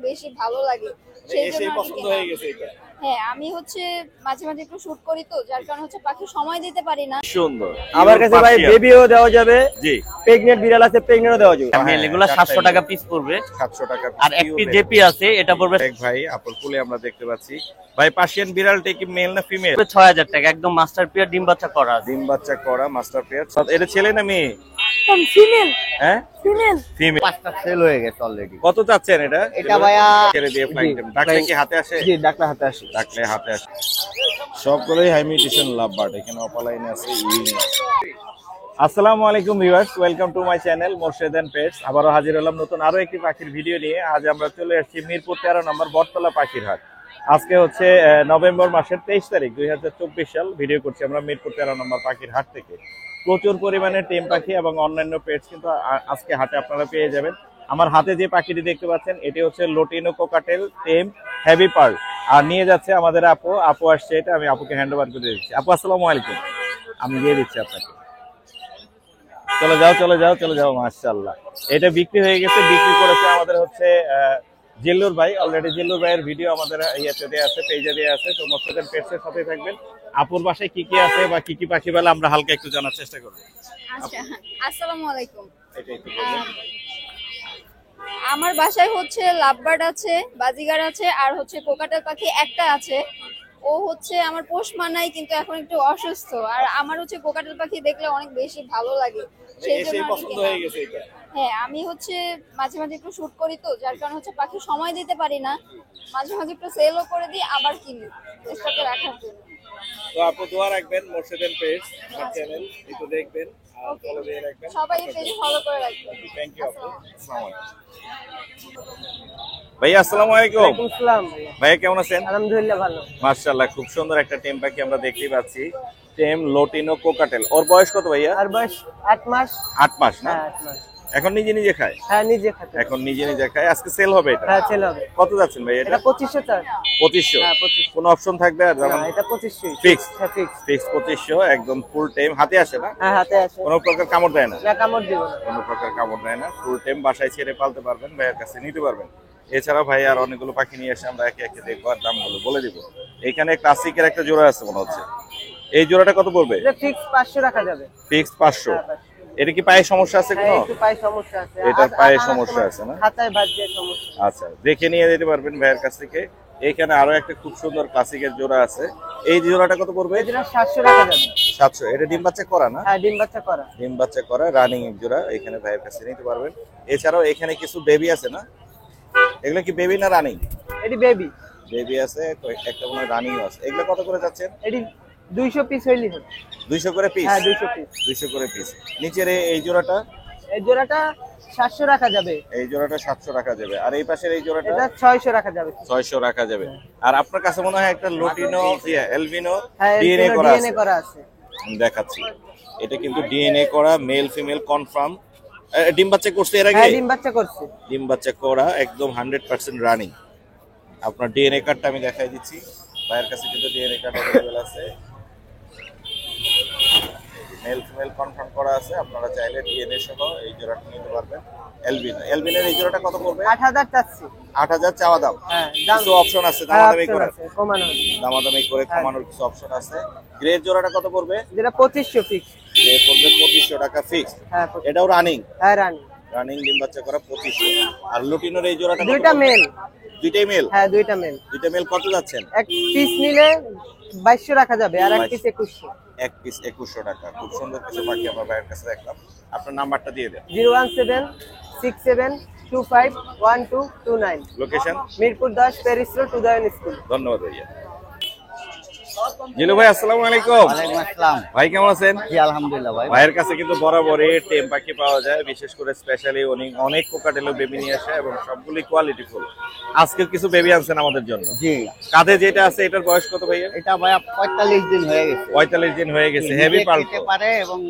বেশি ভালো লাগে, সেই জন্য পছন্দ হয়ে গেছে এটা। হ্যাঁ, আমি হচ্ছে মাঝে মাঝে একটু শুট করি, তো যার কারণে হচ্ছে পাখি সময় দিতে পারি না। সুন্দর। আমার কাছে ভাই বেবিও দেওয়া যাবে, জি প্রেগন্যান্ট বিড়াল আছে, প্রেগন্যান্টও দেওয়া যাবে। মেল এগুলো 700 টাকা পিস পড়বে, 700 টাকা। আর এক পিস জেপি আছে এটা পড়বে এক ভাই আপল ফুলে আমরা দেখতে পাচ্ছি। ভাই পার্সিয়ান বিড়ালটা কি মেল না ফিমেল? 6000 টাকা, একদম মাস্টার পেয়ার, ডিম বাচ্চা করা, ডিম বাচ্চা করা মাস্টার পেয়ার। এটা ছেলে না মেয়ে? ফিমেল। হ্যাঁ ফিমেল। ফিমেল। পাঁচটা সেল হয়ে গেছে অলরেডি। কত চাচ্ছেন এটা? এটা ভাইয়া ছেড়ে দিয়ে ফ্লাইং টাইম ডাকলে কি হাতে আসে? জি, ডাকলে হাতে আসে। ডাকলে হাতে আসে। সবগুলোই হাই মিউটেশন লাভ বার্ড। এখানে অপালাইনে আছে, ইউইং আছে। আসসালামু আলাইকুম viewers, welcome to my channel Morshed and pets. আবারও হাজির হলাম নতুন আরো একটি পাখির ভিডিও নিয়ে। আজ আমরা চলে এসেছি মিরপুর 13 নম্বর বটতলা পাখির হাট। আজকে হচ্ছে নভেম্বর মাসের 23 তারিখ 2024 সাল। ভিডিও করছি আমরা মিরপুর 13 নম্বর পাখির হাট থেকে। প্রচুর পরিমাণে টেম পাখি এবং অন্যান্য পেটস কিন্তু আজকে হাটে আপনারা পেয়ে যাবেন। আমার হাতে যে পাখিটি দেখতে পাচ্ছেন এটি হচ্ছে লোটিনো কোকাটেল টেম হেভি পার্ল, আর নিয়ে যাচ্ছে আমাদের আপু আসছে। এটা আমি আপুকে হ্যান্ড ওভার করে দিচ্ছি। আপু আসসালামু আলাইকুম, আমি দিয়ে দিচ্ছি আপনাকে। চলে যাও মাশাআল্লাহ। এটা বিক্রি হয়ে গেছে, বিক্রি করেছে আমাদের হচ্ছে জিল্লুর ভাই। অলরেডি জিল্লুর ভাইয়ের ভিডিও আমাদের ইয়েতে দেওয়া আছে, পেজে দেওয়া আছে। তো মোর্শেদ এন্ড পেটসের সাথে থাকবেন। আপুর বাসায় কি কি আছে বা কি কি পাখি বলে আমরা হালকা একটু জানার চেষ্টা করব। আচ্ছা, আসসালামু আলাইকুম। এটা একটু বলবেন। আমার বাসায় হচ্ছে লাভবার্ড আছে, বাজিগার আছে, আর হচ্ছে কোকাটেল পাখি একটা আছে। ও হচ্ছে আমার পোষ মানায়, কিন্তু এখন একটু অসুস্থ। আর আমার হচ্ছে কোকাটেল পাখি দেখলে অনেক বেশি ভালো লাগে, সেই জন্য পছন্দ হয়ে গেছে এটা। হ্যাঁ, আমি হচ্ছে মাঝে মাঝে একটু শুট করি, তো যার কারণে হচ্ছে পাখি সময় দিতে পারি না। মাঝে মাঝে একটু সেলও করে দিই, আবার কিনি স্টকে রাখার জন্য। তো আপু দোয়া রাখবেন মোর্শেদ এন্ড পেটস চ্যানেল একটু দেখবেন আর ফলো দিয়ে রাখবেন। সবাই পেজ ফলো করে রাখবেন। থ্যাংক ইউ আপু। আসসালামু আলাইকুম ভাইয়া। আসসালামু আলাইকুম। ওয়ালাইকুম আসসালাম ভাইয়া কেমন আছেন? আলহামদুলিল্লাহ ভালো। মাশাআল্লাহ, খুব সুন্দর একটা টেম পাখি আমরা দেখতেই পাচ্ছি। টেম লোটিনো কোকাটেল। ওর বয়স কত ভাইয়া? আর বয়স 8 মাস। 8 মাস না? হ্যাঁ, 8 মাস। এখন নিজে খায়? হ্যাঁ, নিজে খায়। এখন নিজে খায়। আজকে সেল হবে এটা? হ্যাঁ, সেল হবে। কত যাচ্ছেন ভাই এটা? এটা 2500 টাকা। 2500? হ্যাঁ, 2500। কোনো অপশন থাকবে আর না, এটা 2500 ফিক্স? হ্যাঁ, ফিক্স। ফিক্স 2500, একদম ফুল টাইম। হাতে আসে না? হ্যাঁ, হাতে আসে। কোনো প্রকার কামড় দেয় না? না, কামড় দিব না। কোনো প্রকার কামড় দেয় না। ফুল টাইম বাসায় ছেড়ে পালতে পারবেন, ভাইয়ের কাছে নিতে পারবেন। এছাড়া ভাই আর অনেকগুলো পাখি নিয়ে এসে আমরা একে একে দেখবো আর দামগুলো বলে দিব। এখানে ক্লাসিকের একটা জোড়া আছে মনে হচ্ছে। এই জোড়াটা কত পড়বে? এটা ফিক্স 500 রাখা যাবে। ফিক্স 500। এটা কি পায়ে সমস্যা আছে কোনো? হ্যাঁ, একটু পায়ে সমস্যা আছে। এটা পায়ে সমস্যা আছে না? হাতায় বাজে সমস্যা। আচ্ছা, দেখে নিয়ে যেতে পারবেন ভাইয়ের কাছ থেকে। এখানে আরো একটা খুব সুন্দর ক্লাসিকের জোড়া আছে। এই জোড়াটা কত পড়বে? এটা 700 রাখা যাবে। 700। এটা ডিম বাচ্চা করা না? হ্যাঁ, ডিম বাচ্চা করা। ডিম বাচ্চা করা রানিং জোড়া, এখানে ভাইয়ের কাছে নিতে পারবেন। এছাড়াও এখানে কিছু বেবি আছে না? এগুলো কি বেবি না রানিং? এটি বেবি। বেবি আছে, একটা মনে হয় রানিংও আছে। এগুলো কত করে যাচ্ছেন? এটি 200 পিস হইলি হবে। 200 করে পিস? হ্যাঁ, 200 পিস। 200 করে পিস। নিচের এই জোড়াটা? এই জোড়াটা 700 রাখা যাবে। এই জোড়াটা 700 রাখা যাবে। আর এই পাশের এই জোড়াটা? এটা 600 রাখা যাবে। 600 রাখা যাবে। আর আপনার কাছে মনে হয় একটা লোটিনো এলবিনো হ্যাঁ, ডিএনএ ডিএনএ করা আছে। আমি দেখাচ্ছি। এটা কিন্তু ডিএনএ করা, মেল ফিমেল কনফার্ম। ডিম বাচ্চা করছে এর আগে? হ্যাঁ, ডিম বাচ্চা করছে। ডিম বাচ্চা করা, একদম 100% রানিং। আপনার ডিএনএ কার্ডটা আমি দেখাই দিচ্ছি। ভাইয়ের কাছে কিন্তু ডিএনএ কার্ড अवेलेबल আছে। মেল ফিমেল কনফার্ম করা আছে। আপনারা চাইলে ডিএনএ সহ এই জোড়াটা নিতে পারবেন। এলবিনের এই জোড়াটা কত পড়বে? 8000 চাচ্ছি। 8000 চাওয়া দাম? হ্যাঁ, কিছু অপশন আছে দামাদামি করার? কমানো হবে। দামাদামি করে কমানোর কিছু অপশন আছে। গ্রে জোড়াটা কত পড়বে? যেটা 2500 ফিক্স। গ্রে পড়বে 2500 টাকা ফিক্স। হ্যাঁ, এটাও রানিং? হ্যাঁ, রানি। রানিং ডিম বাচ্চা করা 2500। আর লুটিনোর এই জোড়াটা কত? দুইটা মেল। দুইটাই মেল? হ্যাঁ, দুইটা মেল। দুইটা মেল কত যাচ্ছেন? এক পিস নিলে 2200 রাখা যাবে, আর এক পিস 2100। এক পিস 2100 টাকা। খুব সুন্দর কিছু পাখি আমার ভাইয়ের কাছে দেখলাম। আপনার নাম্বারটা দিয়ে দেন। 01767251229। Location? Mirpur 10 Paris road, Udayan school. ধন্যবাদ ভাইয়া। জিলু ভাই আসসালামু আলাইকুম। ওয়ালাইকুম আসসালাম। ভাই কেমন আছেন? জি আলহামদুলিল্লাহ ভাই। ভাইয়ের কাছে কিন্তু বরাবরই টেম পাখি পাওয়া যায়, বিশেষ করে স্পেশালি অনেক কোকাটেলও বেবি নিয়ে আসে এবং সবগুলি কোয়ালিটি ফুল। আজকে কিছু বেবি আনছেন আমাদের জন্য। জি। কাঁধে যেটা আছে এটার বয়স কত ভাইয়া? এটা ভাইয়া 45 দিন হয়ে গেছে। 45 দিন হয়ে গেছে। হেভি পাল খেতে পারে এবং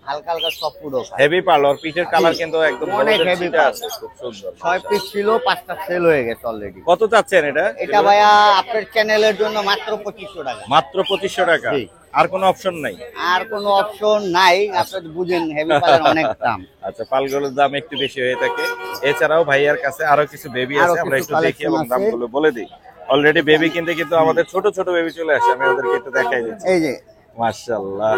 হালকা হালকা সব পুরো খায়। হেভি পাল। আর পিঠের কালার কিন্তু একদম অনেক বড়দের heavy ছিটা পাল। আছে, খুব সুন্দর। 6 পিস ছিল, 5টা সেল হয়ে গেছে অলরেডি। কত চাচ্ছেন এটা? এটা ভাইয়া আপনার চ্যানেলের জন্য মাত্র 2500 টাকা। মাত্র 2500 টাকা? জি। আর কোনো অপশন নাই? আর কোনো অপশন নাই, আপনারা বুঝেন হেভি পালের অনেক দাম। আচ্ছা, পালগুলোর দাম একটু বেশি হয়ে থাকে। এছাড়াও ভাইয়ার কাছে আরো কিছু বেবি আরো আছে, আমরা কিছু একটু দেখি এবং collection আছে। দামগুলো বলে দিই। অলরেডি বেবি কিনতে কিন্তু আমাদের ছোট ছোট বেবি চলে আসে, আমি ওদেরকে একটু দেখাই দিচ্ছি। এই যে মাশাআল্লাহ,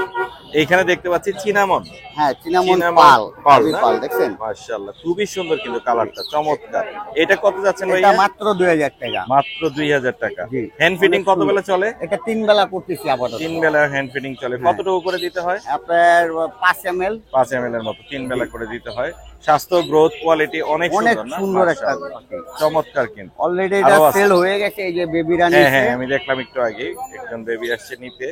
এইখানে দেখতে পাচ্ছি চিনামন। হ্যাঁ, চিনামন চিনামন পাল, পাল হেভি না? পাল দেখছেন? মাশাআল্লাহ, খুবই সুন্দর কিন্তু কালারটা চমৎকার। এটা কত যাচ্ছেন এটা ভাইয়া? মাত্র 2000 টাকা। মাত্র 2000 টাকা। জি। হ্যান্ড ফিটিং কত বেলা চলে? এটা 3 বেলা করতেছি আপাতত। 3 বেলা হ্যান্ড ফিটিং চলে। কতটুকু করে দিতে হয়? আপনার 5 ml 5 ml এর মতো 3 বেলা করে দিতে হয়। স্বাস্থ্য, গ্রোথ, কোয়ালিটি অনেক অনেক সুন্দর না? সুন্দর একটা মাশাআল্লাহ, চমৎকার কিন্তু। অলরেডি এটা আরো আছে। সেল হয়ে গেছে। এই যে বেবিরা হ্যাঁ নিচ্ছে। হ্যাঁ, আমি দেখলাম একটু আগে একজন বেবি আসছে নিতে।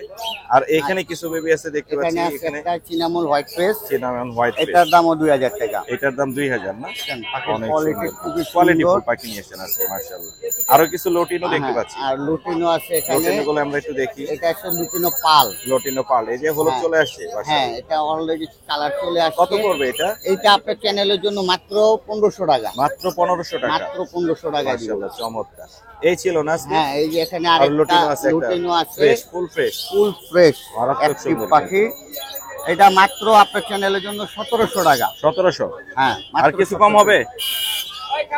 আর এখানে কিছু বেবি আছে দেখতে পাচ্ছি। এখানে আছে এখানে একটা cinnamon white face, cinnamon white face, এটার দামও 2000 টাকা। এটার দাম 2000 না? পাখির অনেক কোয়ালিটি সুন্দর। খুবই কোয়ালিটি সুন্দর। ফুল পাখি নিয়েছেন আজকে, মাশাআল্লাহ। আরো কিছু লোটিনো দেখতে হ্যাঁ, পাচ্ছি। আর লুটিনো আছে এখানে। লোটিনো গুলো আমরা একটু দেখি। এটা আছে লুটিনো পাল। লোটিনো পাল, এই যে হলুদ হ্যাঁ। চলে আসছে। হ্যাঁ, মাশাআল্লাহ। এটা অলরেডি কালার চলে আসছে। কত পড়বে এটা? এইটা আপনার চ্যানেলের জন্য মাত্র 1500 টাকা। মাত্র 1500 টাকা। মাত্র 1500 টাকা দিব। মাশাআল্লাহ, চমৎকার। এই ছিল না আজকে? হ্যাঁ, এই যে এখানে আর আরেকটা লোটিনো আছে একটা। লুটিনো আছে, fresh, full fresh. Full fresh মারাত্মক অ্যাক্টিভ সুন্দর পাখি। এটা মাত্র আপনার চ্যানেলের জন্য 1700 টাকা। 1700। হ্যাঁ, আর মাত্র কিছু 1700 কম হবে?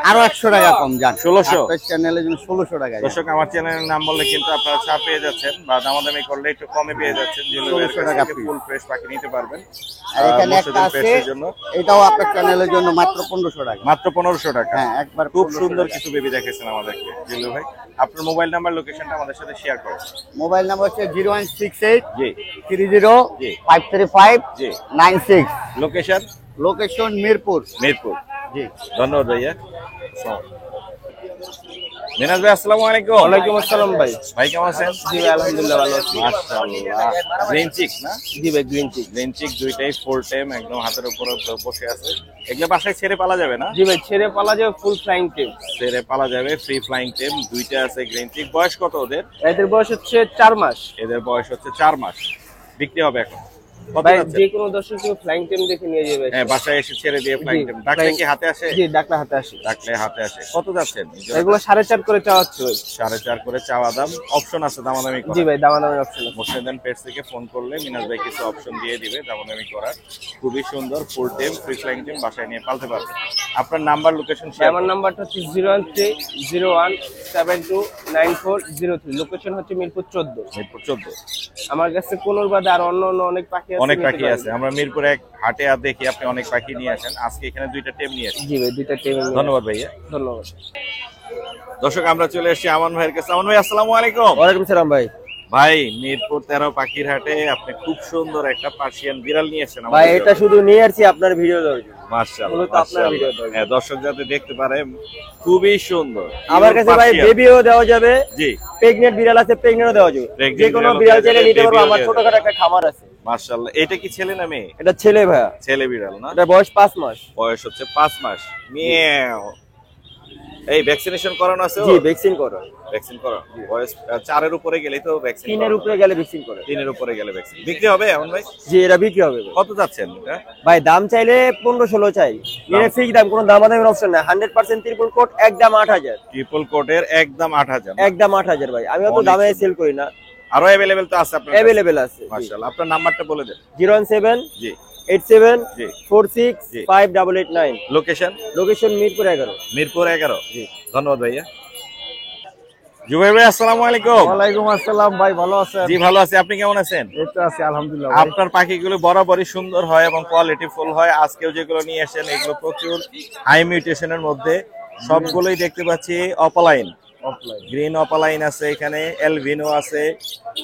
আরো 100 টাকা কম যান। 1600 আপনার চ্যানেলের জন্য 1600 টাকা যান। দর্শক, আমার চ্যানেলের নাম বললে কিন্তু আপনারা ছাড় পেয়ে যাচ্ছেন, বা দামাদামি করলে একটু কমে পেয়ে যাচ্ছেন। 1600 টাকা piece। ফুল ফ্রেশ পাখি নিতে পারবেন। আর এখানে একটা মোর্শেদের আছে, পেটসের জন্য এটাও আপনার চ্যানেলের জন্য মাত্র 1500 টাকা। মাত্র 1500 টাকা। হ্যাঁ, একবার খুব 1500 সুন্দর টাকা। কিছু বেবি দেখেছেন আমাদেরকে জিল্লু ভাই। আপনার মোবাইল নাম্বার, লোকেশনটা আমাদের সাথে শেয়ার করুন। মোবাইল নাম্বার হচ্ছে 0168 জি 30 জি 535 জি। 96। Location location Mirpur. মিরপুর। জি। ধন্যবাদ ভাইয়া। মিনাজ ভাই, আসসালামু আলাইকুম। ওয়ালাইকুম আসসালাম ভাই। ভাই কেমন আছেন? জি ভাই, আলহামদুলিল্লাহ ভালো আছি। মাশাআল্লাহ, গ্রিন চিক না? জি ভাই, গ্রিন চিক। গ্রিন চিক দুইটাই ফুল টাইম, একদম হাতের উপরে বসে আছে। এগুলো বাসায় ছেড়ে পালা যাবে না? জি ভাই, ছেড়ে পালা যাবে, ফুল ফ্লাইং টিম। ছেড়ে পালা যাবে, ফ্রি ফ্লাইং টেম দুইটা আছে গ্রিন চিক। বয়স কত ওদের? এদের বয়স হচ্ছে 4 মাস। এদের বয়স হচ্ছে 4 মাস। বিক্রি হবে এখন কত ভাই যাচ্ছে? যে কোনো দর্শক ফ্লাইং টিম দেখে নিয়ে যাবে। হ্যাঁ, বাসায় এসে ছেড়ে দিয়ে ফ্লাইং জি, টেম। ডাকলে flying- কি হাতে আসে? জি, ডাকলা হাতে আসে। ডাকলে হাতে আসে। কত যাচ্ছেন? এগুলো 4.5 করে চাওয়া হচ্ছে ভাই। 4.5 করে চাওয়া দাম। অপশন আছে দামাদামি করার। জি ভাই, দামাদামি অপশন আছে। মোর্শেদান পেটস থেকে ফোন করলে মিনাজ ভাই কিছু অপশন দিয়ে দিবে দামাদামি করার। খুবই সুন্দর, ফুল টেম, ফ্রি ফ্লাইং টেম, বাসায় নিয়ে পালতে পারবে। আপনার নাম্বার, লোকেশন ভাই, শেয়ার আমার নাম্বারটা হচ্ছে 01301729403। লোকেশন হচ্ছে মিরপুর 14। মিরপুর 14। আমার কাছে কোনোর বাদে আর অন্য অন্য অনেক পাখি আছে। অনেক নিতে পাখি পারেন। আছে। আমরা মিরপুর এক হাটে আর দেখি আপনি অনেক পাখি নিয়ে আসেন। আজকে এখানে দুইটা টেম নিয়ে আসেন। জি ভাই, দুইটা টিম। ধন্যবাদ ভাইয়া। ধন্যবাদ। দর্শক, আমরা চলে এসেছি আমান ভাইয়ের কাছে। আমান ভাই, আসসালামু আলাইকুম। ওয়ালাইকুম সালাম ভাই। ভাই, মিরপুর 13 পাখির হাটে আপনি খুব সুন্দর একটা পার্সিয়ান বিড়াল নিয়ে এসেছেন ভাই, এটা শুধু নিয়ে আসছি আপনার ভিডিও দেওয়ার জন্য। মাশাআল্লাহ, মূলত আপনার মাশাআল্লাহ। ভিডিও দেওয়ার হ্যাঁ, দর্শক যাতে দেখতে পারে, খুবই সুন্দর। আমার কাছে ভাই পার্সিয়ান। বেবিও দেওয়া যাবে, জি, প্রেগনেন্ট বিড়াল আছে, প্রেগনেন্টও দেওয়া যাবে। Pregnant যে কোনো বিড়ালও বিড়াল দেওয়া চাইলে যাবে, নিতে পারবো। babyও আমার দেওয়া ছোটখাটো একটা খামার আছে। মাশাআল্লাহ। এটা কি ছেলে না মেয়ে? এটা ছেলে ভাইয়া। ছেলে বিড়াল না? এটা বয়স 5 মাস। বয়স হচ্ছে 5 মাস। মিয়াও। এই ভ্যাকসিনেশন করানো আছে? জি, ভ্যাকসিন করো। ভ্যাকসিন করানো। বয়স 4 এর উপরে গেলেই তো ভ্যাকসিন। 3 এর উপরে গেলে ভ্যাকসিন করে। 3 এর উপরে গেলে ভ্যাকসিন। বিক্রি হবে এমন ভাই? জি, এটা বিক্রি হবে ভাই। কত যাচ্ছেন এটা? ভাই, দাম চাইলে 15-16 চাই। নিয়ে ফিক্স দাম, কোনো দামাদামির অপশন নাই। 100% ট্রিপল কোট, একদম 8000। ট্রিপল কোটের একদম 8000। একদম 8000 ভাই। আমি অত অনেক দামে সুন্দর। সেল করি না। আরো अवेलेबल তো আছে আপনার কাছে? अवेलेबल আছে। মাশাআল্লাহ। আপনার নাম্বারটা বলে দেন। 017 জি 87 জি 46 জি। 5889। Location location Mirpur 11। মিরপুর 11। জি, ধন্যবাদ ভাইয়া। জুবাইর ভাই, আসসালামু আলাইকুম। ওয়ালাইকুম আসসালাম ভাই, ভালো আছেন? জি, ভালো আছি। আপনি কেমন আছেন? এই তো আছি আলহামদুলিল্লাহ। আপনার পাখিগুলো বরাবরই সুন্দর হয় এবং কোয়ালিটি ফুল হয়। আজকেও যেগুলো নিয়ে আসেন এগুলো প্রচুর হাই মিউটেশনের মধ্যে। সবগুলোই দেখতে পাচ্ছি অপালাইন। অফলাইন। গ্রিন অপালাইন আছে, এখানে এলভিনো আছে,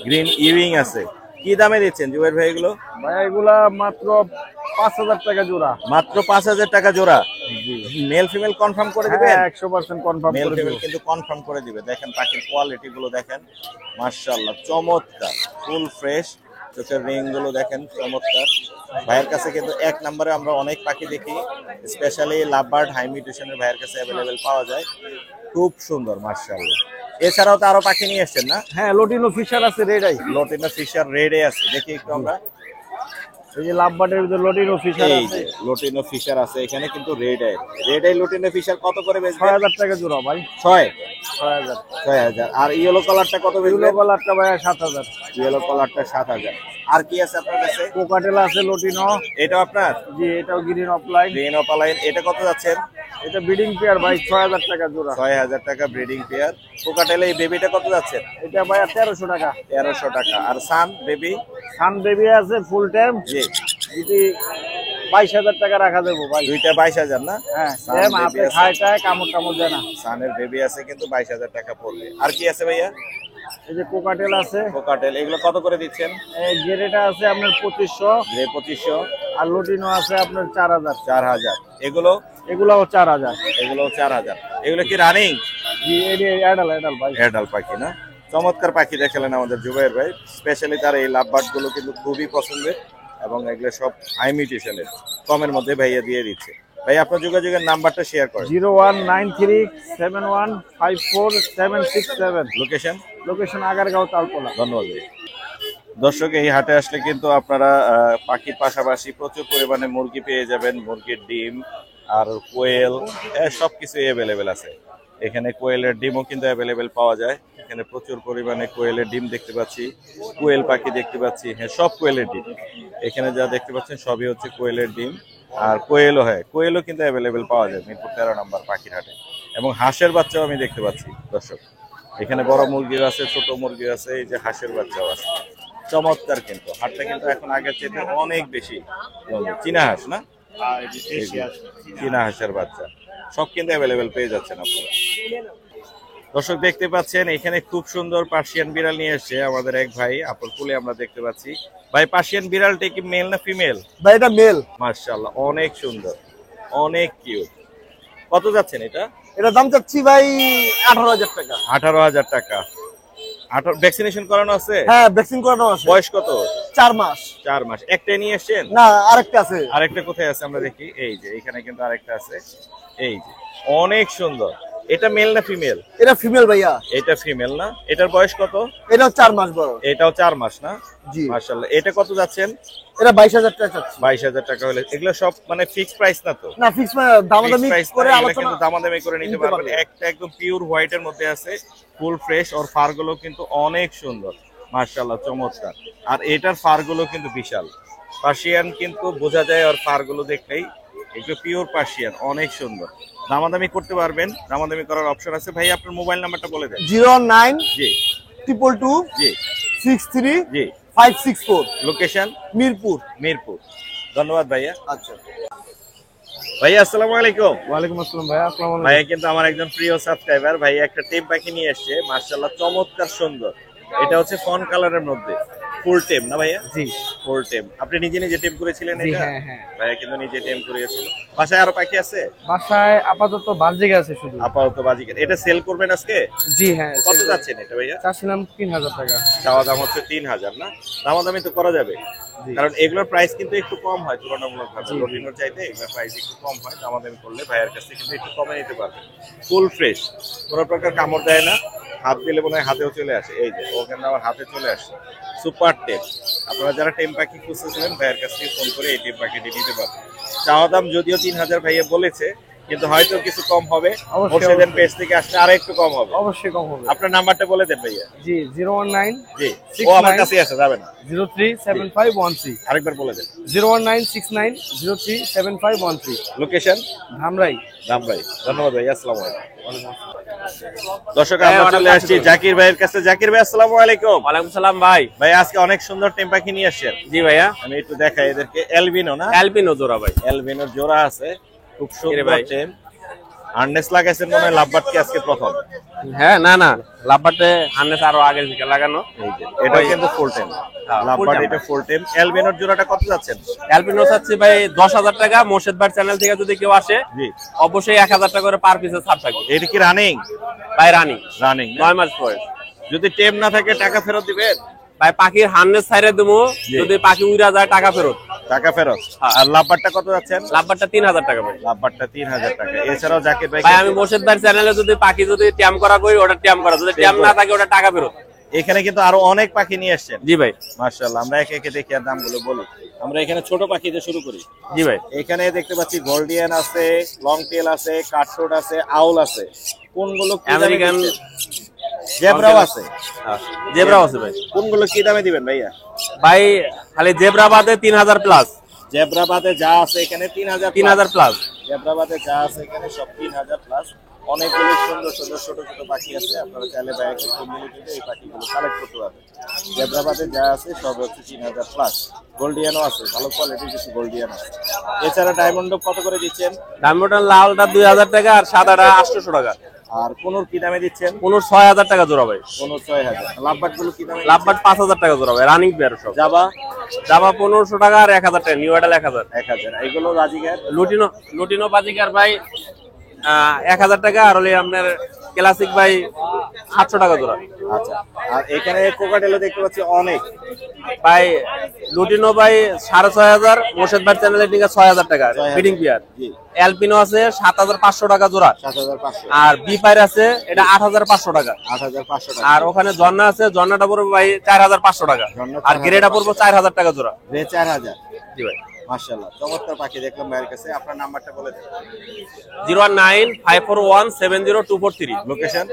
গ্রিন ইউইং আছে। কি দামে দিচ্ছেন জুবাইর ভাই এগুলো? ভাই, এগুলা মাত্র 5000 টাকা জোড়া। মাত্র 5000 টাকা জোড়া। মেল ফিমেল কনফার্ম করে দিবেন? 100% কনফার্ম মেল করে ফিমেল দেব। কিন্তু কনফার্ম করে দিবে। দেখেন পাখির কোয়ালিটি গুলো দেখেন, মাশাআল্লাহ, চমৎকার, ফুল ফ্রেশ। চোখের রিং গুলো দেখেন, চমৎকার। ভাইয়ের কাছে কিন্তু 1 নম্বরে আমরা অনেক পাখি দেখি, স্পেশালি লাভবার্ড হাই মিউটেশনের ভাইয়ের কাছে अवेलेबल পাওয়া যায়। খুব সুন্দর, মাশাআল্লাহ। এছাড়াও তো আরো পাখি নিয়ে এসেছেন না? হ্যাঁ, লটিনো ফিশার আছে, রেড আই। লটিনো ফিশার রেডে আছে, দেখি একটু আমরা। এই যে লাভবার্ডের ভিতর লটিনো ফিশার এই আছে। যে লটিনো ফিশার আছে এখানে কিন্তু red eye. Red eye lutino ফিশার কত করে বেচবেন? 6000 টাকা জোড়া ভাই। 6। 6000 6000। আর ইয়েলো কালারটা কত ইউলো বেচবেন? কলারটা ভাইয়া 7000 ইয়েলো কালারটা 7000। আর কি আছে আপনার কাছে? কোকাটেল আছে লটিনো। এটা আপনার জি এটাও গ্রিন অফলাইন। গ্রিন অপালাইন, এটা কত যাচ্ছেন? এটা ব্রিডিং পেয়ার ভাই 6000 টাকা জোড়া। 6000 টাকা ব্রিডিং পেয়ার। কোকাটেলে এই বেবিটা কত যাচ্ছেন? এটা ভাইয়া 1300 টাকা। 1300 টাকা। আর সান বেবি? সান বেবি আছে ফুল টাইম, জি, যদি 22000 টাকা রাখা দেবো ভাই। দুইটা 22000 না? হ্যাঁ সান সেম বেবি হাতে আছে। খায় টায় কামড় টামড় দেয় না। সানের বেবি আছে কিন্তু 22000 টাকা পড়বে। আর কি আছে ভাইয়া? এই যে কোকাটেল আছে, কোকাটেল এগুলো কত করে দিচ্ছেন? এই গেরেটা আছে আপনার 2500, গ্রে 2500, আর লটিনো আছে আপনার 4000। 4000। এগুলো? এগুলাও 4000। এগুলো 4000। এগুলো কি রানিং? জি এডি অ্যাডাল ভাই। এডাল পাখি না? চমৎকার পাখি দেখালেন আমাদের জুবাইর ভাই। স্পেশালি তার এই লাভবার্ড গুলো কিন্তু খুবই পছন্দের এবং এগুলো সব হাই মিউটেশনের, কমের মধ্যে ভাইয়া দিয়ে দিচ্ছে। ভাই আপনার যোগাযোগের নাম্বারটা শেয়ার করেন। 019371546767। লোকেশন? লোকেশন আগারগাঁও তালতলা। ধন্যবাদ ভাই। দর্শক, এই হাটে আসলে কিন্তু আপনারা পাখির পাশাপাশি প্রচুর পরিমাণে মুরগি পেয়ে যাবেন, মুরগির ডিম আর কোয়েল সবকিছু অ্যাভেলেবেল আছে। এখানে কোয়েলের ডিমও কিন্তু অ্যাভেলেবেল পাওয়া যায়। এখানে প্রচুর পরিমাণে কোয়েলের ডিম দেখতে পাচ্ছি, কোয়েল পাখি দেখতে পাচ্ছি। হ্যাঁ, সব কোয়েলের ডিম। এখানে যা দেখতে পাচ্ছেন সবই হচ্ছে কোয়েলের ডিম। আর কোয়েলও, হ্যাঁ কোয়েলও কিন্তু অ্যাভেলেবেল পাওয়া যায় মিরপুর 13 নম্বর পাখির হাটে। এবং হাঁসের বাচ্চাও আমি দেখতে পাচ্ছি দর্শক। এখানে বড় মুরগির আছে, ছোট মুরগির আছে, এই যে হাঁসের বাচ্চাও আছে। চমৎকার কিন্তু হাটটা কিন্তু এখন আগের চেয়ে অনেক বেশি। চীনা হাঁস না? চীনা হাঁসের বাচ্চা সব কিন্তু অ্যাভেলেবেল পেয়ে যাচ্ছেন আপনারা। দর্শক দেখতে পাচ্ছেন এখানে খুব সুন্দর পার্সিয়ান বিড়াল নিয়ে এসেছে আমাদের এক ভাই, আপনার কুলে আমরা দেখতে পাচ্ছি। ভাই পার্সিয়ান বিড়ালটা কি মেল না ফিমেল? ভাই এটা মেল। মাশাআল্লাহ, অনেক সুন্দর, অনেক কিউট। কত যাচ্ছেন এটা? এটা দাম চাচ্ছি ভাই 18000 টাকা। 18000 টাকা। ভ্যাকসিনেশন করানো আছে? হ্যাঁ ভ্যাকসিন করানো আছে। বয়স কত? 4 মাস। 4 মাস। একটাই নিয়ে এসেছেন? না আরেকটা আছে। আরেকটা কোথায় আছে আমরা দেখি। এই যে এখানে কিন্তু আরেকটা আছে। এই যে অনেক সুন্দর। এটা মেল না ফিমেল? এটা ফিমেল ভাইয়া। এটা ফিমেল না? এটার বয়স কত? এটাও 4 মাস বড়। এটাও 4 মাস না? জি। মাশাআল্লাহ। এটা কত যাচ্ছেন? এটা 22000 টাকা চাচ্ছি। 22000 টাকা হলে এগুলো সব মানে ফিক্স প্রাইস না তো? না ফিক্স দামাদামি করে আলোচনা, কিন্তু দামাদামি করে নিতে পারবেন। একটা একদম পিওর হোয়াইটের মধ্যে আছে, ফুল ফ্রেশ। ওর ফার গুলো কিন্তু অনেক সুন্দর, মাশাআল্লাহ, চমৎকার। আর এটার ফার গুলো কিন্তু বিশাল। পার্সিয়ান কিন্তু বোঝা যায় ওর ফার গুলো দেখলেই। এগুলো পিওর পার্সিয়ান, অনেক সুন্দর। দামাদামি করতে পারবেন, দামাদামি করার অপশন আছে। ভাই আপনার মোবাইল নাম্বারটা বলে দেন। 09 জি 222 জি 63 জি। 564। লোকেশন? মিরপুর। মিরপুর। ধন্যবাদ ভাইয়া। আচ্ছা ভাইয়া আসসালামু আলাইকুম। ওয়ালাইকুম আসসালাম ভাইয়া। আসসালামু আলাইকুম। ভাইয়া কিন্তু আমার একজন প্রিয় সাবস্ক্রাইবার। ভাইয়া একটা টেম পাখি নিয়ে এসেছে, মাশাআল্লাহ চমৎকার সুন্দর। এটা হচ্ছে ফন কালারের মধ্যে, ফুল টেম না ভাইয়া? জি ফুল টেম। আপনি নিজে নিজে টেম করেছিলেন জি। এটা? হ্যাঁ হ্যাঁ। ভাইয়া কিন্তু নিজে টেম করেছিল। বাসায় আরো পাখি আছে? বাসায় আপাতত বাজে আছে শুধু। আপাতত বাজিকার। এটা সেল করবেন আজকে? জি হ্যাঁ। কত যাচ্ছেন এটা ভাইয়া? চাচ্ছিলাম 3000 টাকা। চাওয়া দাম হচ্ছে 3000 না? দামাদামি তো করা যাবে, কারণ এগুলোর প্রাইস কিন্তু একটু কম হয় তুলনামূলক ভাবে। রোটিনোর চাইতে এগুলোর প্রাইস একটু কম হয়। দামাদামি করলে ভাইয়ের কাছে কিন্তু একটু কমে নিতে পারবেন। ফুল ফ্রেশ, কোনো প্রকার কামড় দেয় না। হাত দিলে মনে হয় হাতেও চলে আসে। এই যে ও কিন্তু আমার হাতে চলে আসে। সুপার টেম। আপনারা যারা টেম পাখি খুঁজতেছিলেন ভাইয়ের কাছ থেকে ফোন করে এই টেম পাখিটি নিতে পারবেন। চাওয়া দাম যদিও 3000 ভাইয়া বলেছে, কিন্তু হয়তো কিছু কম হবে। মোর্শেদান পেজ থেকে আসলে আরো একটু কম হবে। অবশ্যই কম হবে। আপনার নাম্বারটা বলে দেন ভাইয়া। জি 019 জি, ও আমার কাছে আছে, যাবে না। 037513। আরেকবার বলে দেন। 01969 037513। লোকেশন? ধামরাই। ভাই ধন্যবাদ ভাই। আসসালামু আলাইকুম। দর্শক আমরা চলে আসছি জাকির ভাইয়ের কাছে। জাকির ভাই আসসালামু আলাইকুম। ওয়ালাইকুম সালাম ভাই। ভাই আজকে অনেক সুন্দর টেম পাখি নিয়ে আসছেন। জি ভাইয়া। আমি একটু দেখাই এদেরকে। এলবিনো না? অ্যালবিনো জোড়া ভাই। এলবিনোর জোড়া আছে, খুব সুন্দর ভাই। টেম। হার্নেস লাগাইছেন মনে হয় লাভবার্ড কি আজকে প্রথম? হ্যাঁ না না, লাভবার্ডে হার্নেস আরো আগের থেকে লাগানো। এই যে এটা কিন্তু ফুল টেম। লাভবার্ড এটা ফুল টেম। এলবিনোর জোড়াটা কত যাচ্ছেন? অ্যালবিনো চাচ্ছি ভাই 10000 টাকা। মোর্শেদ ভাই চ্যানেল থেকে যদি কেউ আসে জি অবশ্যই 1000 টাকা করে পার পিসে ছাড় থাকবে। এটা কি রানিং? ভাই রানিং, রানিং 9 মাস বয়স। যদি টেম না থাকে টাকা ফেরত দিবেন? ভাই পাখির হার্নেস ছাইরে দেবো, যদি পাখি উড়া যায় টাকা ফেরত। টাকা ফেরত। আর লাভবার্ডটা কত যাচ্ছেন? লাভবার্ডটা 3000 টাকা ভাই। লাভবার্ডটা 3000 টাকা। এছাড়াও জাকির ভাই ভাই আমি মোর্শেদ ভাই চ্যানেলে যদি পাখি যদি ট্যাম করা করি ওটা ট্যাম করা, যদি ট্যাম না থাকে ওটা টাকা ফেরত। এখানে কিন্তু আরো অনেক পাখি নিয়ে আসছেন। জি ভাই। মাশাআল্লাহ। আমরা একে একে দেখি আর দামগুলো বলি। আমরা এখানে ছোট পাখি দিয়ে শুরু করি। জি ভাই। এখানে দেখতে পাচ্ছি গোল্ডিয়ান আছে, লং টেল আছে, কাঠঠোঁট আছে, আউল আছে। কোনগুলো কি দামে আমেরিকান দিচ্ছেন? জেব্রাও আছে, জেব্রাও আছে ভাই। কোনগুলো কি দামে দিবেন ভাইয়া? ভাই খালি জেব্রা বাদে 3000 প্লাস, জেব্রা বাদে যা আছে এখানে 3000 3000 প্লাস। জেব্রা বাদে যা আছে এখানে সব 3000 প্লাস। অনেকগুলো সুন্দর সুন্দর ছোট ছোট পাখি আছে, আপনারা চাইলে ভাইয়াকে কমিউনিটিতে এই পাখিগুলো কালেক্ট করতে পারবেন। জেব্রা বাদে যা আছে সব হচ্ছে 3000 প্লাস। গোল্ডিয়ানও আছে, ভালো কোয়ালিটির কিছু গোল্ডিয়ান আছে। এছাড়া ডায়মন্ড কত করে দিচ্ছেন? ডায়মন্ড লালটা 2000 টাকা আর সাদাটা 800 টাকা। আর কোনোর কি দামে দিচ্ছেন? কোনো 6000 টাকা জোড়া ভাই। কোনো 6000। লাভবাট গুলো কি দামে? লাভবাট 5000 টাকা জোড়া ভাই, রানিং পেয়ার সব। জাবা জাবা 1500 টাকা আর 1000 টাকা, নিউ এডাল 1000। 1000। এগুলো রাজিগার লুটিনো লুটিনো বাজিকার ভাই 1000 টাকা, আর হলে আপনার ক্লাসিক ভাই 700 টাকা জোড়া। আচ্ছা। আর এখানে কোকাটেলও দেখতে পাচ্ছি অনেক। ভাই লুটিনো ভাই 6500, মোর্শেদ ভাই চ্যানেলে টিকা 6000 টাকা ফিডিং পেয়ার। জি। অ্যালপিনো আছে 7500 টাকা জোড়া। 7500। আর বি পাইর আছে এটা 8500 টাকা। 8500 টাকা। আর ওখানে ঝর্ণা আছে, ঝর্ণাটা পড়বে ভাই 4500 টাকা। ঝর্ণা আর গ্রেডা পড়বে 4000 টাকা জোড়া। 4000। জি ভাই। মাশাআল্লাহ, চমৎকার পাখি দেখলাম ভাইয়ের কাছে। আপনার নাম্বারটা বলে দেন। 01954170243। লোকেশন?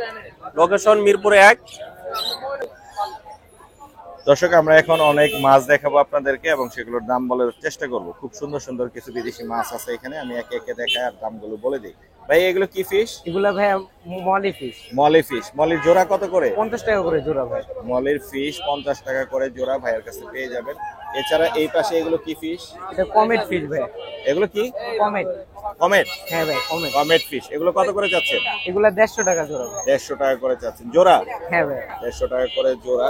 লোকেশন মিরপুর 1। দর্শক, আমরা এখন অনেক মাছ দেখাবো আপনাদেরকে এবং সেগুলোর দাম বলার চেষ্টা করব। খুব সুন্দর সুন্দর কিছু বিদেশি মাছ আছে এখানে, আমি একে একে দেখাই আর দামগুলো বলে দিই। ভাই এগুলো কি ফিশ? এগুলা ভাই মলি ফিশ, মলি ফিশ। মলির জোড়া কত করে? 50 টাকা করে জোড়া ভাই। মলির ফিশ 50 টাকা করে জোড়া ভাইয়ের কাছে পেয়ে যাবেন। এছাড়া এই পাশে এগুলো কি ফিশ? এটা কমেট ফিশ ভাই। এগুলো কি? কমেট। কমেট। হ্যাঁ ভাই কমেট। Comet fish. এগুলো কত করে যাচ্ছে? এগুলা 150 টাকা জোড়া ভাই। 150 টাকা করে যাচ্ছেন জোড়া? হ্যাঁ ভাই। 150 টাকা করে জোড়া।